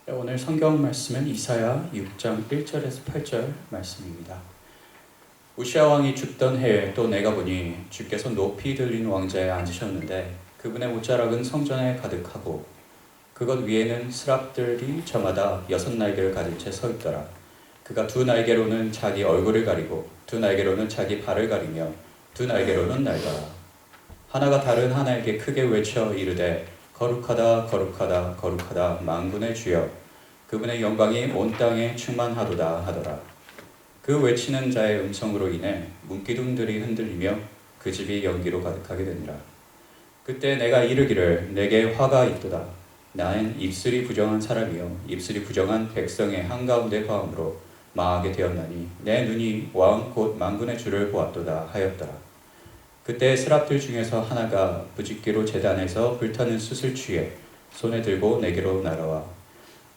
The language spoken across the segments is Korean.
오늘 성경 말씀은 이사야 6장 1절에서 8절 말씀입니다. 우시아 왕이 죽던 해에 또 내가 보니 주께서 높이 들린 왕좌에 앉으셨는데 그분의 옷자락은 성전에 가득하고 그것 위에는 스랍들이 저마다 6날개를 가진 채 서 있더라. 그가 두 날개로는 자기 얼굴을 가리고 두 날개로는 자기 발을 가리며 두 날개로는 날더라. 하나가 다른 하나에게 크게 외쳐 이르되 거룩하다 거룩하다 거룩하다 만군의 주여 그분의 영광이 온 땅에 충만하도다 하더라. 그 외치는 자의 음성으로 인해 문기둥들이 흔들리며 그 집이 연기로 가득하게 되니라. 그때 내가 이르기를 내게 화가 있도다. 나는 입술이 부정한 사람이요 입술이 부정한 백성의 한가운데 거함으로 망하게 되었나니 내 눈이 왕 곧 만군의 주를 보았도다 하였더라. 그때 스랍들 중에서 하나가 부짓기로 제단에서 불타는 숯을 취해 손에 들고 내게로 날아와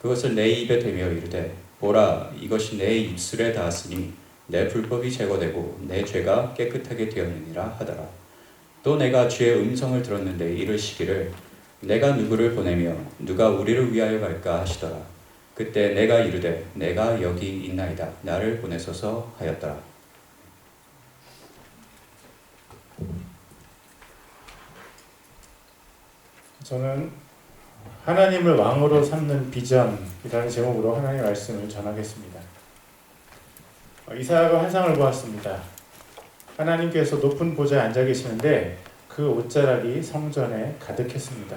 그것을 내 입에 대며 이르되 보라 이것이 내 입술에 닿았으니 내 불법이 제거되고 내 죄가 깨끗하게 되었느니라 하더라. 또 내가 주의 음성을 들었는데 이르시기를 내가 누구를 보내며 누가 우리를 위하여 갈까 하시더라. 그때 내가 이르되 내가 여기 있나이다 나를 보내소서 하였더라. 저는 하나님을 왕으로 삼는 비전이라는 제목으로 하나님의 말씀을 전하겠습니다. 이사야가 환상을 보았습니다. 하나님께서 높은 보좌에 앉아 계시는데 그 옷자락이 성전에 가득했습니다.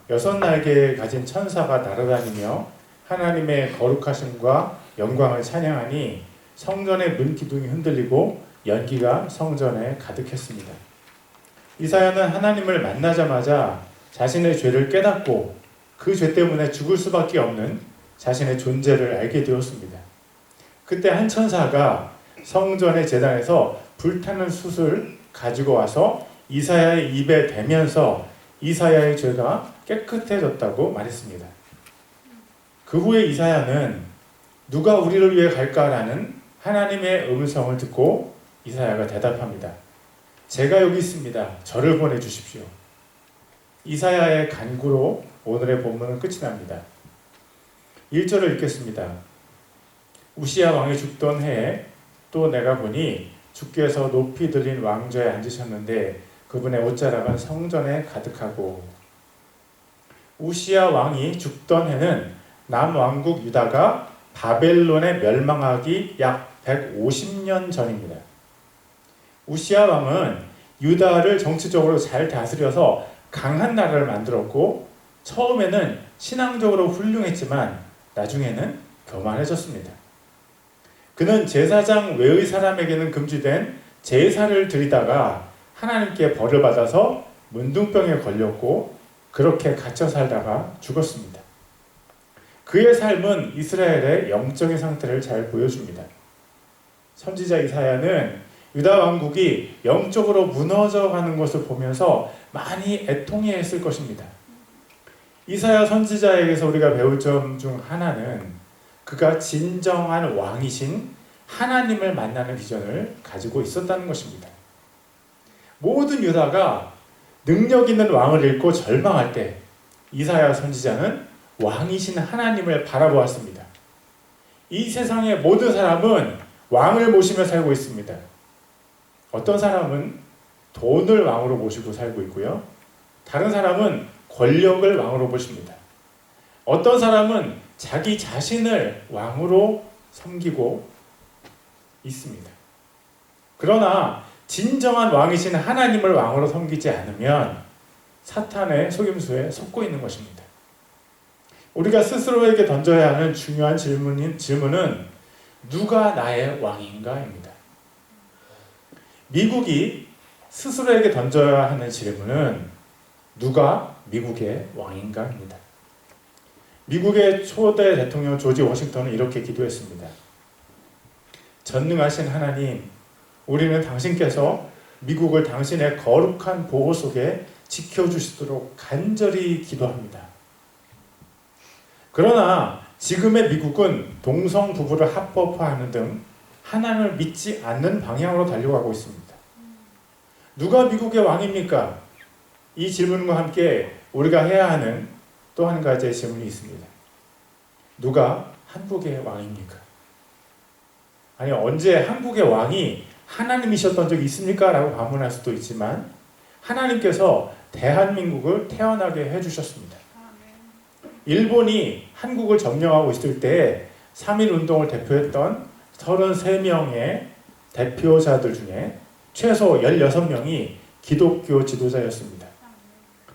6날개 가진 천사가 날아다니며 하나님의 거룩하심과 영광을 찬양하니 성전의 문기둥이 흔들리고 연기가 성전에 가득했습니다. 이사야는 하나님을 만나자마자 자신의 죄를 깨닫고 그 죄 때문에 죽을 수밖에 없는 자신의 존재를 알게 되었습니다. 그때 한 천사가 성전의 제단에서 불타는 숯을 가지고 와서 이사야의 입에 대면서 이사야의 죄가 깨끗해졌다고 말했습니다. 그 후에 이사야는 누가 우리를 위해 갈까라는 하나님의 음성을 듣고 이사야가 대답합니다. 제가 여기 있습니다. 저를 보내주십시오. 이사야의 간구로 오늘의 본문은 끝이 납니다. 1절을 읽겠습니다. 우시아 왕이 죽던 해에 또 내가 보니 주께서 높이 들린 왕좌에 앉으셨는데 그분의 옷자락은 성전에 가득하고. 우시아 왕이 죽던 해는 남왕국 유다가 바벨론에 멸망하기 약 150년 전입니다. 우시아 왕은 유다를 정치적으로 잘 다스려서 강한 나라를 만들었고 처음에는 신앙적으로 훌륭했지만 나중에는 교만해졌습니다. 그는 제사장 외의 사람에게는 금지된 제사를 드리다가 하나님께 벌을 받아서 문둥병에 걸렸고 그렇게 갇혀 살다가 죽었습니다. 그의 삶은 이스라엘의 영적인 상태를 잘 보여줍니다. 선지자 이사야는 유다 왕국이 영적으로 무너져가는 것을 보면서 많이 애통해했을 것입니다. 이사야 선지자에게서 우리가 배울 점 중 하나는 그가 진정한 왕이신 하나님을 만나는 비전을 가지고 있었다는 것입니다. 모든 유다가 능력 있는 왕을 잃고 절망할 때 이사야 선지자는 왕이신 하나님을 바라보았습니다. 이 세상의 모든 사람은 왕을 모시며 살고 있습니다. 어떤 사람은 돈을 왕으로 모시고 살고 있고요. 다른 사람은 권력을 왕으로 모십니다. 어떤 사람은 자기 자신을 왕으로 섬기고 있습니다. 그러나 진정한 왕이신 하나님을 왕으로 섬기지 않으면 사탄의 속임수에 속고 있는 것입니다. 우리가 스스로에게 던져야 하는 중요한 질문은 누가 나의 왕인가입니다. 미국이 스스로에게 던져야 하는 질문은 누가 미국의 왕인가입니다. 미국의 초대 대통령 조지 워싱턴은 이렇게 기도했습니다. 전능하신 하나님, 우리는 당신께서 미국을 당신의 거룩한 보호 속에 지켜주시도록 간절히 기도합니다. 그러나 지금의 미국은 동성 부부를 합법화하는 등 하나님을 믿지 않는 방향으로 달려가고 있습니다. 누가 미국의 왕입니까? 이 질문과 함께 우리가 해야 하는 또 한 가지의 질문이 있습니다. 누가 한국의 왕입니까? 아니 언제 한국의 왕이 하나님이셨던 적이 있습니까? 라고 반문할 수도 있지만 하나님께서 대한민국을 태어나게 해주셨습니다. 일본이 한국을 점령하고 있을 때 3.1운동을 대표했던 33명의 대표자들 중에 최소 16명이 기독교 지도자였습니다.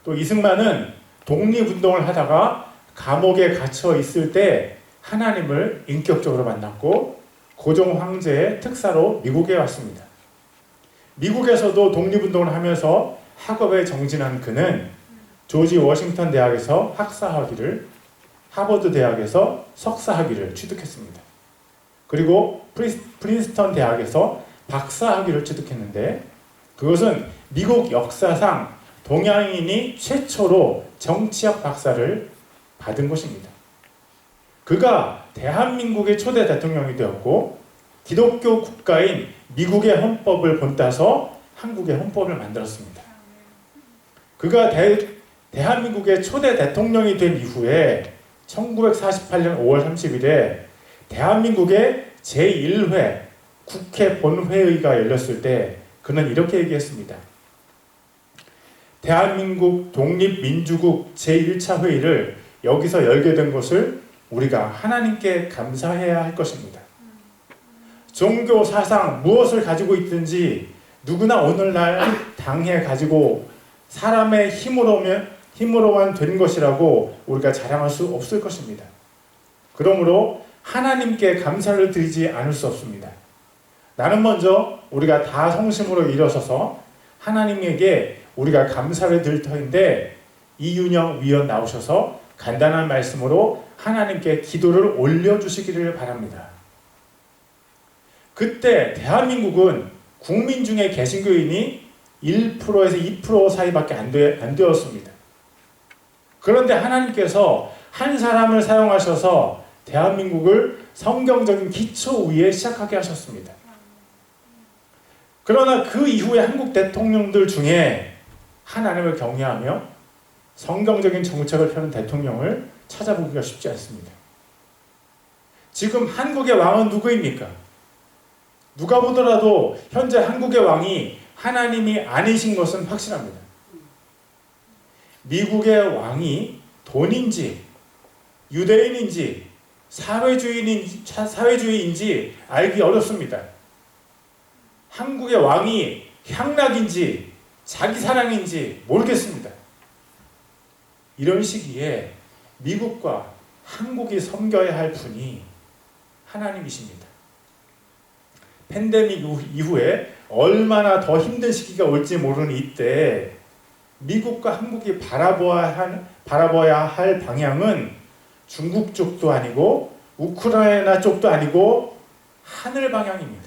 또 이승만은 독립운동을 하다가 감옥에 갇혀 있을 때 하나님을 인격적으로 만났고 고종 황제의 특사로 미국에 왔습니다. 미국에서도 독립운동을 하면서 학업에 정진한 그는 조지 워싱턴 대학에서 학사학위를, 하버드 대학에서 석사학위를 취득했습니다. 그리고 프린스턴 대학에서 박사학위를 취득했는데 그것은 미국 역사상 동양인이 최초로 정치학 박사를 받은 것입니다. 그가 대한민국의 초대 대통령이 되었고 기독교 국가인 미국의 헌법을 본따서 한국의 헌법을 만들었습니다. 그가 대한민국의 초대 대통령이 된 이후에 1948년 5월 30일에 대한민국의 제1회 국회 본회의가 열렸을 때 그는 이렇게 얘기했습니다. 대한민국 독립민주국 제1차 회의를 여기서 열게 된 것을 우리가 하나님께 감사해야 할 것입니다. 종교 사상 무엇을 가지고 있든지 누구나 오늘날 당해 가지고 사람의 힘으로만 된 것이라고 우리가 자랑할 수 없을 것입니다. 그러므로 하나님께 감사를 드리지 않을 수 없습니다. 나는 먼저 우리가 다 성심으로 일어서서 하나님에게 우리가 감사를 드릴 터인데 이윤영 위원 나오셔서 간단한 말씀으로 하나님께 기도를 올려주시기를 바랍니다. 그때 대한민국은 국민 중에 개신교인이 1%에서 2% 사이밖에 안 되었습니다. 그런데 하나님께서 한 사람을 사용하셔서 대한민국을 성경적인 기초 위에 시작하게 하셨습니다. 그러나 그 이후에 한국 대통령들 중에 하나님을 경외하며 성경적인 정책을 펴는 대통령을 찾아보기가 쉽지 않습니다. 지금 한국의 왕은 누구입니까? 누가 보더라도 현재 한국의 왕이 하나님이 아니신 것은 확실합니다. 미국의 왕이 돈인지 유대인인지 사회주의인지 알기 어렵습니다. 한국의 왕이 향락인지 자기사랑인지 모르겠습니다. 이런 시기에 미국과 한국이 섬겨야 할 분이 하나님이십니다. 팬데믹 이후에 얼마나 더 힘든 시기가 올지 모르는 이때 미국과 한국이 바라봐야 할 방향은 중국 쪽도 아니고 우크라이나 쪽도 아니고 하늘 방향입니다.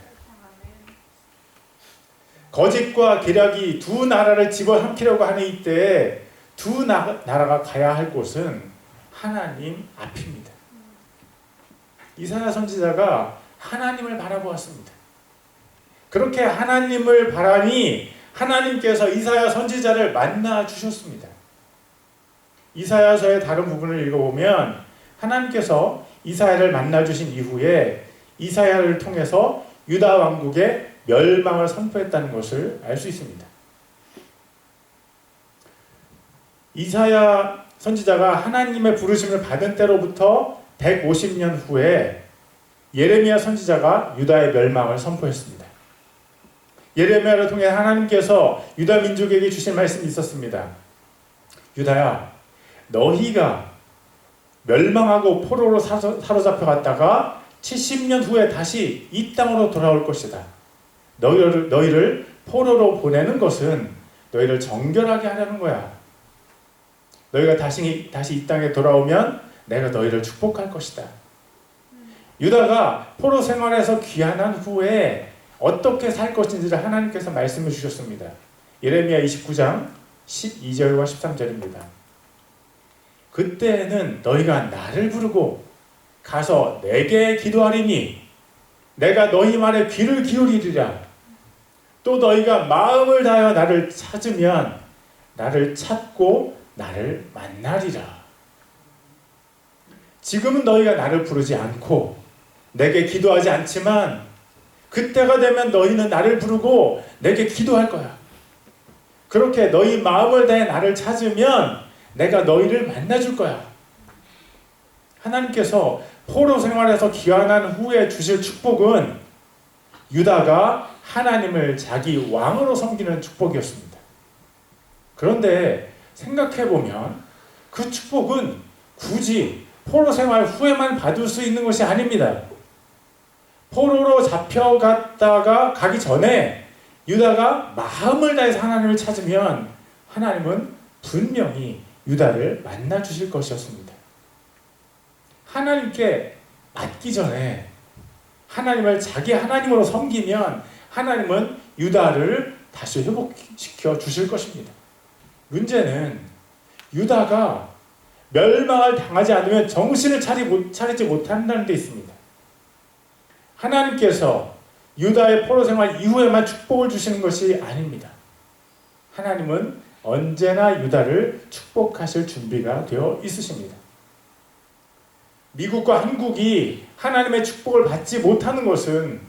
거짓과 계략이 두 나라를 집어삼키려고 하는 이때 두 나라가 가야 할 곳은 하나님 앞입니다. 이사야 선지자가 하나님을 바라보았습니다. 그렇게 하나님을 바라니 하나님께서 이사야 선지자를 만나 주셨습니다. 이사야서의 다른 부분을 읽어보면 하나님께서 이사야를 만나 주신 이후에 이사야를 통해서 유다 왕국의 멸망을 선포했다는 것을 알 수 있습니다. 이사야 선지자가 하나님의 부르심을 받은 때로부터 150년 후에 예레미야 선지자가 유다의 멸망을 선포했습니다. 예레미야를 통해 하나님께서 유다 민족에게 주신 말씀이 있었습니다. 유다야, 너희가 멸망하고 포로로 사로잡혀 갔다가 70년 후에 다시 이 땅으로 돌아올 것이다. 너희를 포로로 보내는 것은 너희를 정결하게 하려는 거야. 너희가 다시 이 땅에 돌아오면 내가 너희를 축복할 것이다. 유다가 포로 생활에서 귀환한 후에 어떻게 살 것인지를 하나님께서 말씀해 주셨습니다. 예레미야 29장 12절과 13절입니다. 그때에는 너희가 나를 부르고 가서 내게 기도하리니 내가 너희 말에 귀를 기울이리라. 또 너희가 마음을 다하여 나를 찾으면 나를 찾고 나를 만나리라. 지금은 너희가 나를 부르지 않고 내게 기도하지 않지만 그때가 되면 너희는 나를 부르고 내게 기도할 거야. 그렇게 너희 마음을 다해 나를 찾으면 내가 너희를 만나줄 거야. 하나님께서 포로 생활에서 귀환한 후에 주실 축복은 유다가 하나님을 자기 왕으로 섬기는 축복이었습니다. 그런데 생각해보면 그 축복은 굳이 포로 생활 후에만 받을 수 있는 것이 아닙니다. 포로로 잡혀갔다가 가기 전에 유다가 마음을 다해서 하나님을 찾으면 하나님은 분명히 유다를 만나 주실 것이었습니다. 하나님께 맞기 전에 하나님을 자기 하나님으로 섬기면 하나님은 유다를 다시 회복시켜 주실 것입니다. 문제는 유다가 멸망을 당하지 않으면 정신을 차리지 못한다는 데 있습니다. 하나님께서 유다의 포로 생활 이후에만 축복을 주시는 것이 아닙니다. 하나님은 언제나 유다를 축복하실 준비가 되어 있으십니다. 미국과 한국이 하나님의 축복을 받지 못하는 것은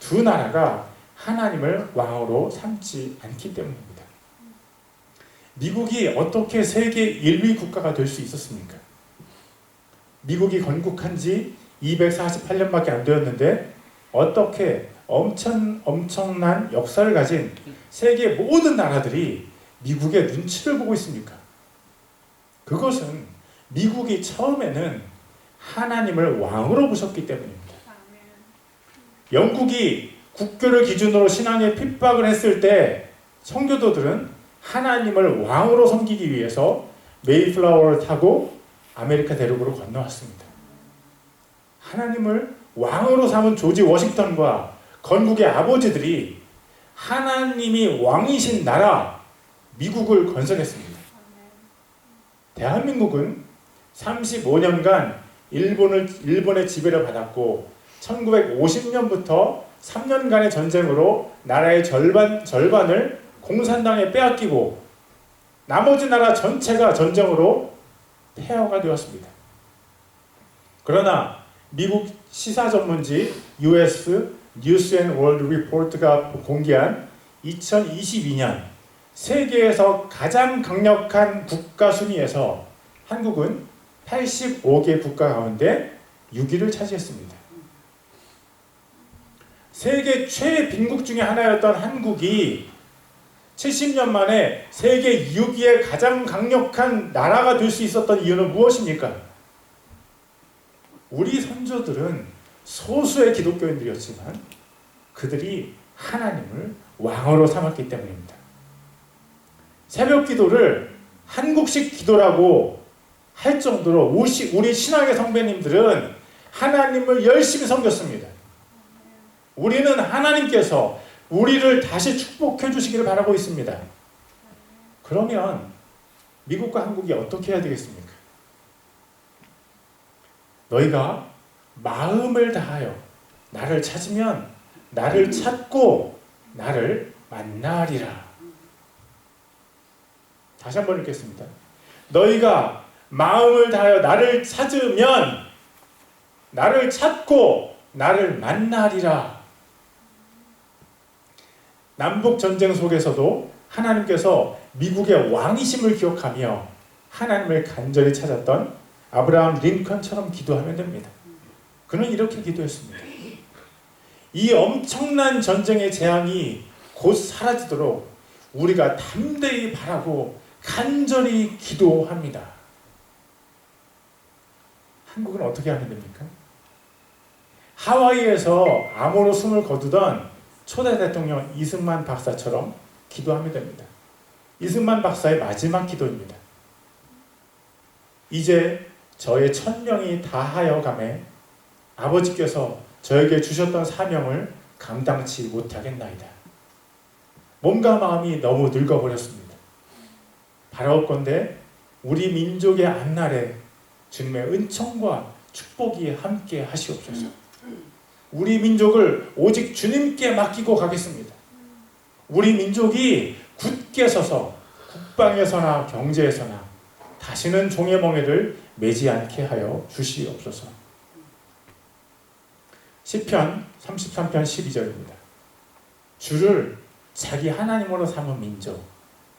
두 나라가 하나님을 왕으로 삼지 않기 때문입니다. 미국이 어떻게 세계 1위 국가가 될 수 있었습니까? 미국이 건국한 지 248년밖에 안 되었는데 어떻게 엄청난 역사를 가진 세계 모든 나라들이 미국의 눈치를 보고 있습니까? 그것은 미국이 처음에는 하나님을 왕으로 보셨기 때문입니다. 영국이 국교를 기준으로 신앙에 핍박을 했을 때 성교도들은 하나님을 왕으로 섬기기 위해서 메이플라워를 타고 아메리카 대륙으로 건너왔습니다. 하나님을 왕으로 삼은 조지 워싱턴과 건국의 아버지들이 하나님이 왕이신 나라 미국을 건설했습니다. 대한민국은 35년간 일본의 지배를 받았고 1950년부터 3년간의 전쟁으로 나라의 절반을 공산당에 빼앗기고 나머지 나라 전체가 전쟁으로 폐허가 되었습니다. 그러나 미국 시사 전문지 US News and World Report가 공개한 2022년 세계에서 가장 강력한 국가 순위에서 한국은 85개 국가 가운데 6위를 차지했습니다. 세계 최빈국 중에 하나였던 한국이 70년 만에 세계 6위의 가장 강력한 나라가 될 수 있었던 이유는 무엇입니까? 우리 선조들은 소수의 기독교인들이었지만 그들이 하나님을 왕으로 삼았기 때문입니다. 새벽 기도를 한국식 기도라고 할 정도로 우리 신앙의 선배님들은 하나님을 열심히 섬겼습니다. 우리는 하나님께서 우리를 다시 축복해 주시기를 바라고 있습니다. 그러면 미국과 한국이 어떻게 해야 되겠습니까? 너희가 마음을 다하여 나를 찾으면 나를 찾고 나를 만나리라. 다시 한번 읽겠습니다. 너희가 마음을 다하여 나를 찾으면 나를 찾고 나를 만나리라. 남북전쟁 속에서도 하나님께서 미국의 왕이심을 기억하며 하나님을 간절히 찾았던 아브라함 링컨처럼 기도하면 됩니다. 그는 이렇게 기도했습니다. 이 엄청난 전쟁의 재앙이 곧 사라지도록 우리가 담대히 바라고 간절히 기도합니다. 한국은 어떻게 하면 됩니까? 하와이에서 암호로 숨을 거두던 초대 대통령 이승만 박사처럼 기도하면 됩니다. 이승만 박사의 마지막 기도입니다. 이제 저의 1000명이 다하여 가매 아버지께서 저에게 주셨던 사명을 감당치 못하겠나이다. 몸과 마음이 너무 늙어버렸습니다. 바라옵건대 우리 민족의 앞날에 주님의 은총과 축복이 함께 하시옵소서. 우리 민족을 오직 주님께 맡기고 가겠습니다. 우리 민족이 굳게 서서 국방에서나 경제에서나 다시는 종의 멍에를 매지 않게 하여 주시옵소서. 시편 33편 12절입니다. 주를 자기 하나님으로 삼은 민족,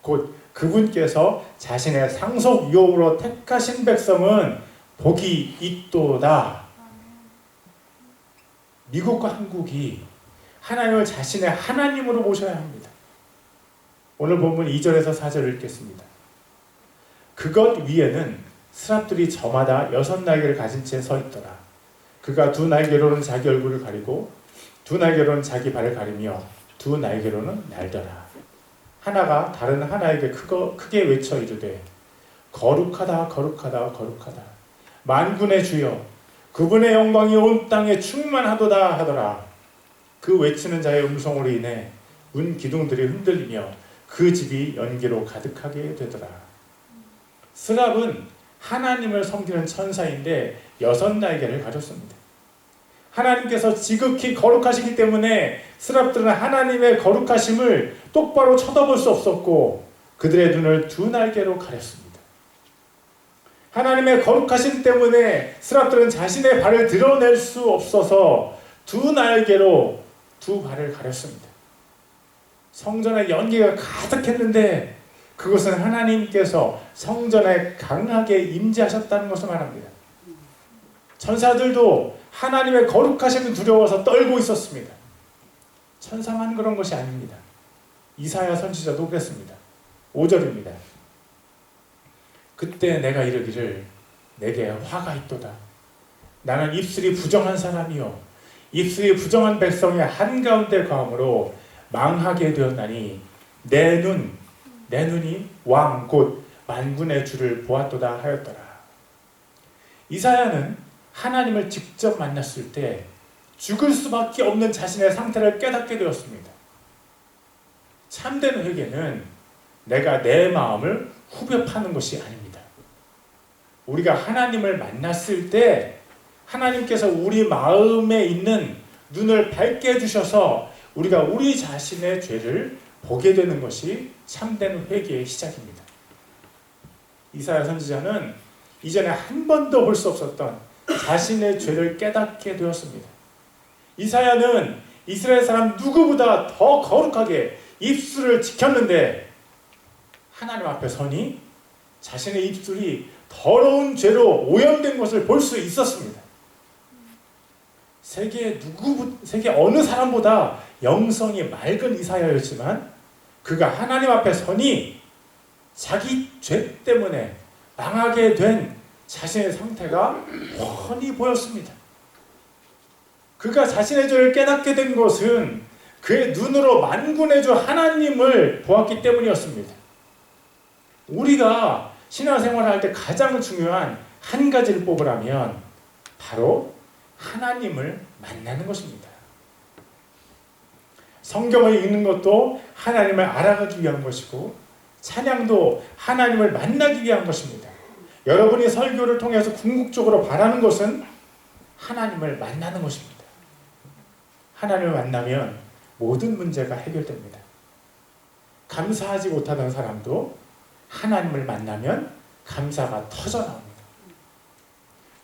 곧 그분께서 자신의 상속 유업으로 택하신 백성은 복이 있도다. 미국과 한국이 하나님을 자신의 하나님으로 모셔야 합니다. 오늘 본문 2절에서 4절을 읽겠습니다. 그것 위에는 스랍들이 저마다 6날개를 가진 채 서 있더라. 그가 2날개로는 자기 얼굴을 가리고 2날개로는 자기 발을 가리며 2날개로는 날더라. 하나가 다른 하나에게 크게 외쳐 이르되 거룩하다 거룩하다 거룩하다 만군의 주여 그분의 영광이 온 땅에 충만하도다 하더라. 그 외치는 자의 음성으로 인해 문 기둥들이 흔들리며 그 집이 연기로 가득하게 되더라. 스랍은 하나님을 섬기는 천사인데 6날개를 가졌습니다. 하나님께서 지극히 거룩하시기 때문에 스랍들은 하나님의 거룩하심을 똑바로 쳐다볼 수 없었고 그들의 눈을 2날개로 가렸습니다. 하나님의 거룩하심 때문에 스랍들은 자신의 발을 드러낼 수 없어서 2날개로 2발을 가렸습니다. 성전에 연기가 가득했는데 그것은 하나님께서 성전에 강하게 임재하셨다는 것을 말합니다. 천사들도 하나님의 거룩하심을 두려워서 떨고 있었습니다. 천사만 그런 것이 아닙니다. 이사야 선지자도 그랬습니다. 5절입니다. 그때 내가 이르기를 내게 화가 있도다. 나는 입술이 부정한 사람이요 입술이 부정한 백성의 한가운데 거함으로 망하게 되었나니 내 눈이 왕 곧 만군의 주를 보았도다 하였더라. 이사야는 하나님을 직접 만났을 때 죽을 수밖에 없는 자신의 상태를 깨닫게 되었습니다. 참된 회개는 내가 내 마음을 후벼 파는 것이 아닙니다. 우리가 하나님을 만났을 때 하나님께서 우리 마음에 있는 눈을 밝게 해주셔서 우리가 우리 자신의 죄를 보게 되는 것이 참된 회개의 시작입니다. 이사야 선지자는 이전에 한 번도 볼 수 없었던 자신의 죄를 깨닫게 되었습니다. 이사야는 이스라엘 사람 누구보다 더 거룩하게 입술을 지켰는데 하나님 앞에 서니 자신의 입술이 더러운 죄로 오염된 것을 볼 수 있었습니다. 세계 어느 사람보다 영성이 맑은 이사야였지만 그가 하나님 앞에 서니 자기 죄 때문에 망하게 된 자신의 상태가 훤히 보였습니다. 그가 자신의 죄를 깨닫게 된 것은 그의 눈으로 만군의 주 하나님을 보았기 때문이었습니다. 우리가 신앙생활을 할 때 가장 중요한 한 가지를 뽑으라면 바로 하나님을 만나는 것입니다. 성경을 읽는 것도 하나님을 알아가기 위한 것이고 찬양도 하나님을 만나기 위한 것입니다. 여러분이 설교를 통해서 궁극적으로 바라는 것은 하나님을 만나는 것입니다. 하나님을 만나면 모든 문제가 해결됩니다. 감사하지 못하던 사람도 하나님을 만나면 감사가 터져나옵니다.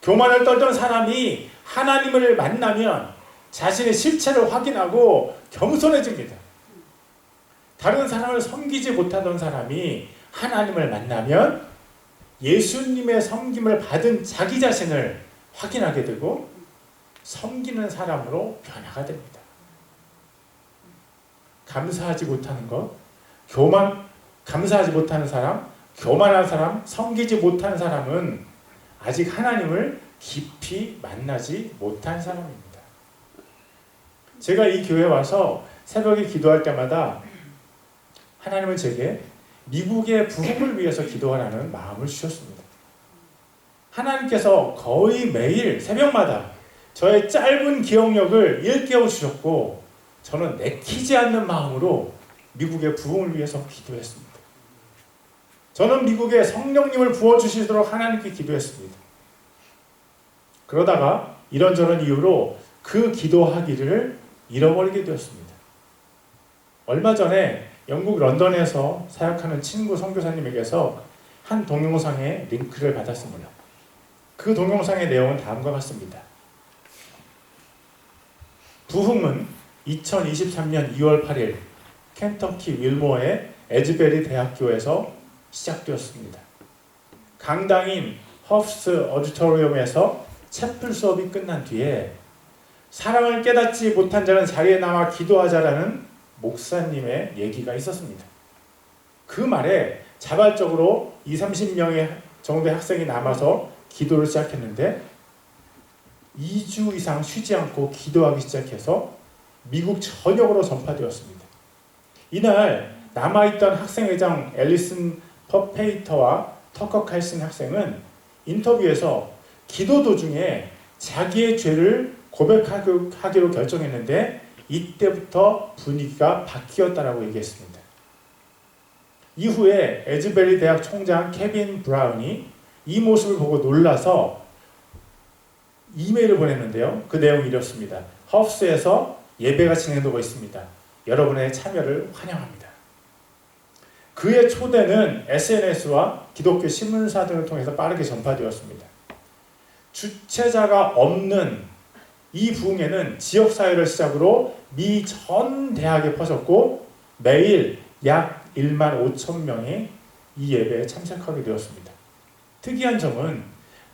교만을 떨던 사람이 하나님을 만나면 자신의 실체를 확인하고 겸손해집니다. 다른 사람을 섬기지 못하던 사람이 하나님을 만나면 예수님의 섬김을 받은 자기 자신을 확인하게 되고 섬기는 사람으로 변화가 됩니다. 감사하지 못하는 것, 감사하지 못하는 사람, 교만한 사람, 섬기지 못하는 사람은 아직 하나님을 깊이 만나지 못한 사람입니다. 제가 이 교회에 와서 새벽에 기도할 때마다 하나님은 제게 미국의 부흥을 위해서 기도하라는 마음을 주셨습니다. 하나님께서 거의 매일 새벽마다 저의 짧은 기억력을 일깨워 주셨고 저는 내키지 않는 마음으로 미국의 부흥을 위해서 기도했습니다. 저는 미국에 성령님을 부어주시도록 하나님께 기도했습니다. 그러다가 이런저런 이유로 그 기도하기를 잃어버리게 되었습니다. 얼마 전에 영국 런던에서 사역하는 친구 선교사님에게서 한 동영상의 링크를 받았습니다. 그 동영상의 내용은 다음과 같습니다. 부흥은 2023년 2월 8일 켄터키 윌모어의 에즈베리 대학교에서 시작되었습니다. 강당인 허프스 어디토리움에서 채플 수업이 끝난 뒤에 사랑을 깨닫지 못한 자는 자리에 남아 기도하자라는 목사님의 얘기가 있었습니다. 그 말에 자발적으로 20-30명의 정도의 학생이 남아서 기도를 시작했는데 2주 이상 쉬지 않고 기도하기 시작해서 미국 전역으로 전파되었습니다. 이날 남아있던 학생회장 앨리슨 퍼페이터와 터커 칼슨 학생은 인터뷰에서 기도 도중에 자기의 죄를 고백하기로 결정했는데 이때부터 분위기가 바뀌었다라고 얘기했습니다. 이후에 에즈베리 대학 총장 케빈 브라운이 이 모습을 보고 놀라서 이메일을 보냈는데요. 그 내용이 이렇습니다. 허프스에서 예배가 진행되고 있습니다. 여러분의 참여를 환영합니다. 그의 초대는 SNS와 기독교 신문사 등을 통해서 빠르게 전파되었습니다. 주최자가 없는 이 부흥회는 지역사회를 시작으로 미 전 대학에 퍼졌고 매일 약 1만 5천 명이 이 예배에 참석하게 되었습니다. 특이한 점은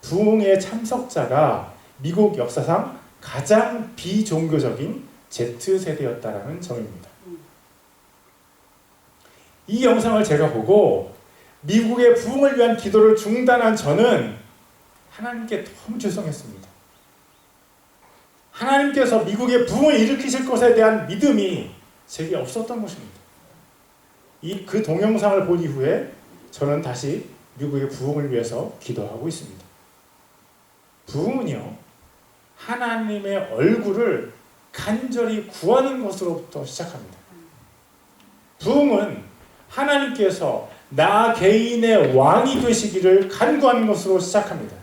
부흥회 참석자가 미국 역사상 가장 비종교적인 Z세대였다라는 점입니다. 이 영상을 제가 보고 미국의 부흥을 위한 기도를 중단한 저는 하나님께 너무 죄송했습니다. 하나님께서 미국의 부흥을 일으키실 것에 대한 믿음이 제게 없었던 것입니다. 그 동영상을 본 이후에 저는 다시 미국의 부흥을 위해서 기도하고 있습니다. 부흥은요, 하나님의 얼굴을 간절히 구하는 것으로부터 시작합니다. 부흥은 하나님께서 나 개인의 왕이 되시기를 간구하는 것으로 시작합니다.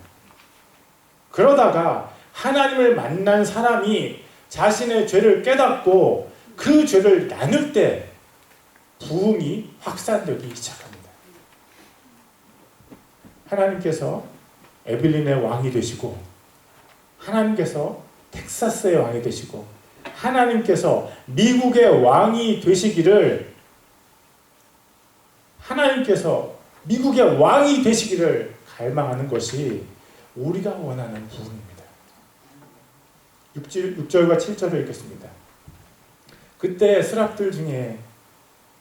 그러다가 하나님을 만난 사람이 자신의 죄를 깨닫고 그 죄를 나눌 때 부흥이 확산되기 시작합니다. 하나님께서 에빌린의 왕이 되시고 하나님께서 텍사스의 왕이 되시고 하나님께서 미국의 왕이 되시기를 갈망하는 것이 우리가 원하는 부흥입니다. 6절과 7절을 읽겠습니다. 그때 스랍들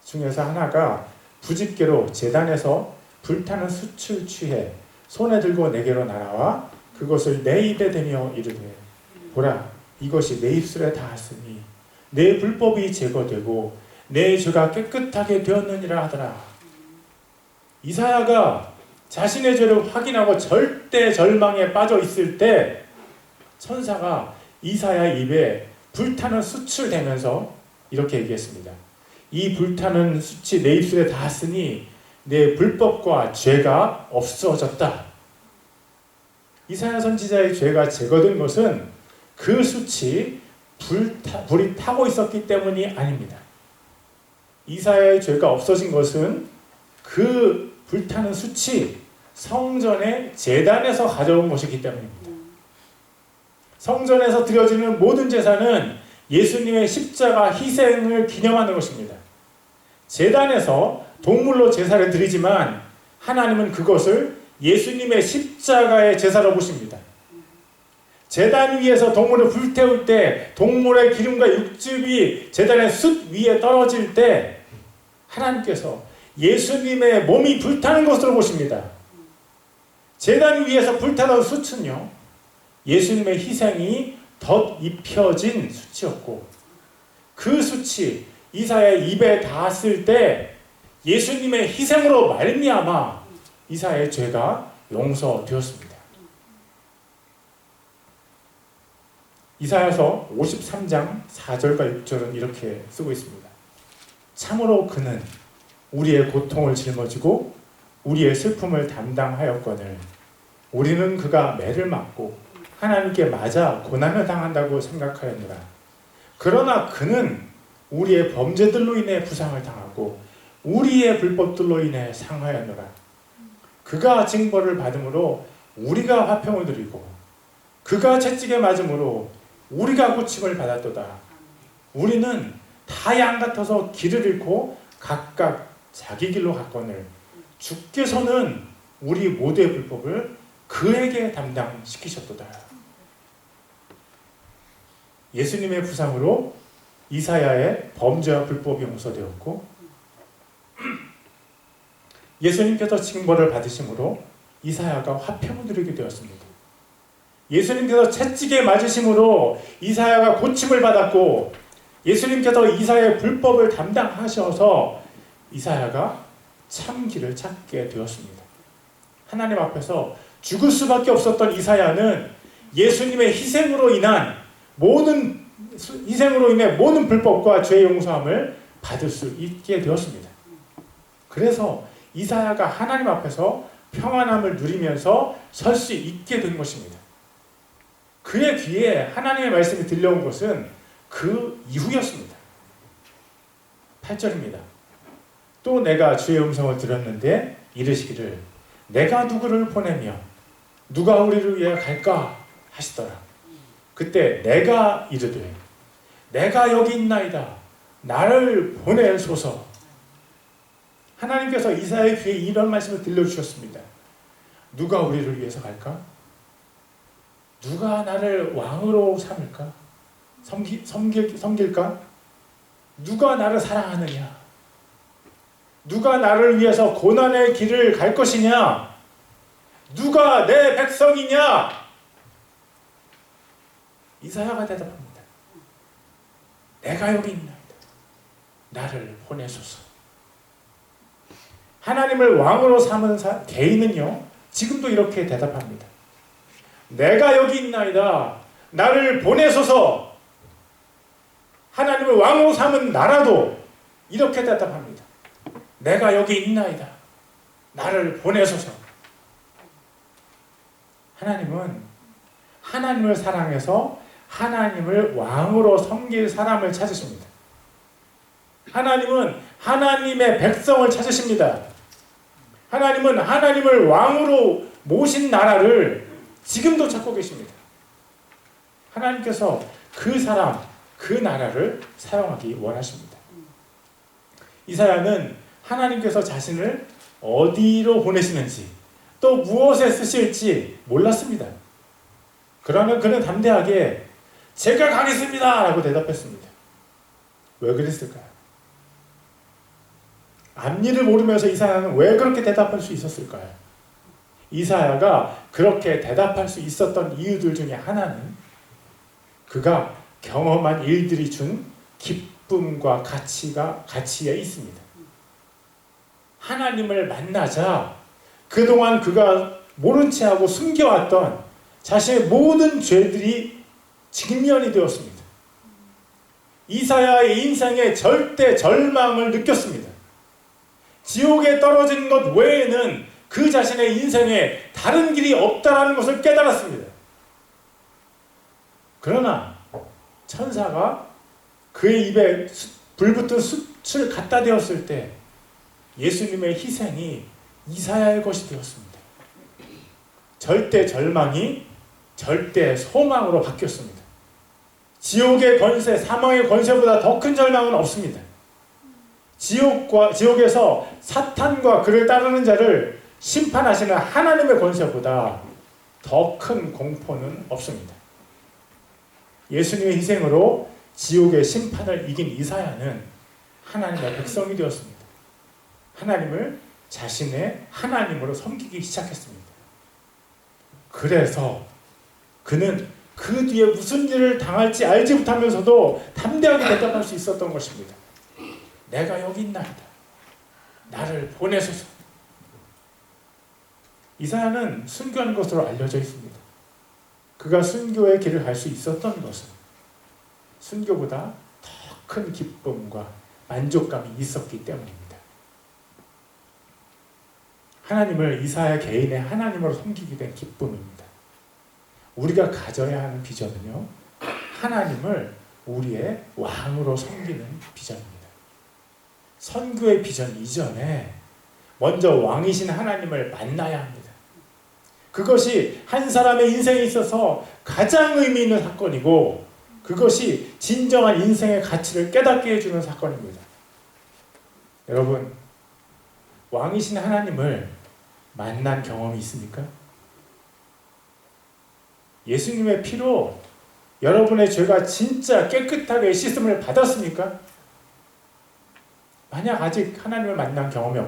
중에서 하나가 부집개로 제단에서 불타는 숯을 취해 손에 들고 내게로 날아와 그것을 내 입에 대며 이르되 보라 이것이 내 입술에 닿았으니 내 불법이 제거되고 내 죄가 깨끗하게 되었느니라 하더라. 이사야가 자신의 죄를 확인하고 절대 절망에 빠져 있을 때 천사가 이사야 입에 불타는 숯을 대면서 이렇게 얘기했습니다. 이 불타는 숯이 내 입술에 닿았으니 내 불법과 죄가 없어졌다. 이사야 선지자의 죄가 제거된 것은 그 숯이 불이 타고 있었기 때문이 아닙니다. 이사야의 죄가 없어진 것은 그 불타는 숯이 성전의 제단에서 가져온 것이기 때문입니다. 성전에서 드려지는 모든 제사는 예수님의 십자가 희생을 기념하는 것입니다. 제단에서 동물로 제사를 드리지만 하나님은 그것을 예수님의 십자가의 제사로 보십니다. 제단 위에서 동물을 불태울 때 동물의 기름과 육즙이 제단의 숯 위에 떨어질 때 하나님께서 예수님의 몸이 불타는 것으로 보십니다. 제단 위에서 불타던 숯은요, 예수님의 희생이 덧입혀진 숯이었고 그 숯이 이사야의 입에 닿았을 때 예수님의 희생으로 말미암아 이사야의 죄가 용서되었습니다. 이사야서 53장 4절과 6절은 이렇게 쓰고 있습니다. 참으로 그는 우리의 고통을 짊어지고 우리의 슬픔을 담당하였거늘 우리는 그가 매를 맞고 하나님께 맞아 고난을 당한다고 생각하였노라. 그러나 그는 우리의 범죄들로 인해 부상을 당하고 우리의 불법들로 인해 상하였노라. 그가 징벌을 받음으로 우리가 화평을 누리고 그가 채찍에 맞음으로 우리가 고침을 받았도다. 우리는 다 양 같아서 길을 잃고 각각 자기 길로 갔거늘 주께서는 우리 모두의 불법을 그에게 담당시키셨도다. 예수님의 부상으로 이사야의 범죄와 불법이 용서되었고 예수님께서 징벌을 받으심으로 이사야가 화평을 누리게 되었습니다. 예수님께서 채찍에 맞으심으로 이사야가 고침을 받았고 예수님께서 이사야의 불법을 담당하셔서 이사야가 참 길을 찾게 되었습니다. 하나님 앞에서 죽을 수밖에 없었던 이사야는 예수님의 희생으로 인해 모든 불법과 죄의 용서함을 받을 수 있게 되었습니다. 그래서 이사야가 하나님 앞에서 평안함을 누리면서 설 수 있게 된 것입니다. 그의 귀에 하나님의 말씀이 들려온 것은 그 이후였습니다. 8절입니다. 또 내가 주의 음성을 들었는데 이르시기를 내가 누구를 보내며 누가 우리를 위해 갈까 하시더라. 그때 내가 이르되 내가 여기 있나이다. 나를 보내소서. 하나님께서 이사야의 귀에 이런 말씀을 들려주셨습니다. 누가 우리를 위해서 갈까? 누가 나를 왕으로 삼을까? 섬길까? 누가 나를 사랑하느냐? 누가 나를 위해서 고난의 길을 갈 것이냐? 누가 내 백성이냐? 이사야가 대답합니다. 내가 여기 있나이다. 나를 보내소서. 하나님을 왕으로 삼은 개인은요, 지금도 이렇게 대답합니다. 내가 여기 있나이다. 나를 보내소서. 하나님을 왕으로 삼은 나라도 이렇게 대답합니다. 내가 여기 있나이다. 나를 보내소서. 하나님은 하나님을 사랑해서 하나님을 왕으로 섬길 사람을 찾으십니다. 하나님은 하나님의 백성을 찾으십니다. 하나님은 하나님을 왕으로 모신 나라를 지금도 찾고 계십니다. 하나님께서 그 사람, 그 나라를 사용하기 원하십니다. 이사야는 하나님께서 자신을 어디로 보내시는지 또 무엇에 쓰실지 몰랐습니다. 그러나 그는 담대하게 제가 가겠습니다 라고 대답했습니다. 왜 그랬을까요? 앞일을 모르면서 이사야는 왜 그렇게 대답할 수 있었을까요? 이사야가 그렇게 대답할 수 있었던 이유들 중에 하나는 그가 경험한 일들이 준 기쁨과 가치에 있습니다. 하나님을 만나자 그동안 그가 모른 채하고 숨겨왔던 자신의 모든 죄들이 직면이 되었습니다. 이사야의 인생에 절대 절망을 느꼈습니다. 지옥에 떨어진 것 외에는 그 자신의 인생에 다른 길이 없다는 것을 깨달았습니다. 그러나 천사가 그의 입에 불붙은 숯을 갖다 대었을 때 예수님의 희생이 이사야의 것이 되었습니다. 절대 절망이 절대 소망으로 바뀌었습니다. 지옥의 권세, 사망의 권세보다 더 큰 절망은 없습니다. 지옥에서 사탄과 그를 따르는 자를 심판하시는 하나님의 권세보다 더 큰 공포는 없습니다. 예수님의 희생으로 지옥의 심판을 이긴 이사야는 하나님의 백성이 되었습니다. 하나님을 자신의 하나님으로 섬기기 시작했습니다. 그래서 그는 그 뒤에 무슨 일을 당할지 알지 못하면서도 담대하게 대답할 수 있었던 것입니다. 내가 여기 있나이다. 나를 보내소서. 이사야는 순교한 것으로 알려져 있습니다. 그가 순교의 길을 갈 수 있었던 것은 순교보다 더 큰 기쁨과 만족감이 있었기 때문입니다. 하나님을 이사야 개인의 하나님으로 섬기게 된 기쁨입니다. 우리가 가져야 하는 비전은요, 하나님을 우리의 왕으로 섬기는 비전입니다. 선교의 비전 이전에 먼저 왕이신 하나님을 만나야 합니다. 그것이 한 사람의 인생에 있어서 가장 의미 있는 사건이고 그것이 진정한 인생의 가치를 깨닫게 해주는 사건입니다. 여러분, 왕이신 하나님을 만난 경험이 있습니까? 예수님의 피로 여러분의 죄가 진짜 깨끗하게 씻음을 받았습니까? 만약 아직 하나님을 만난 경험이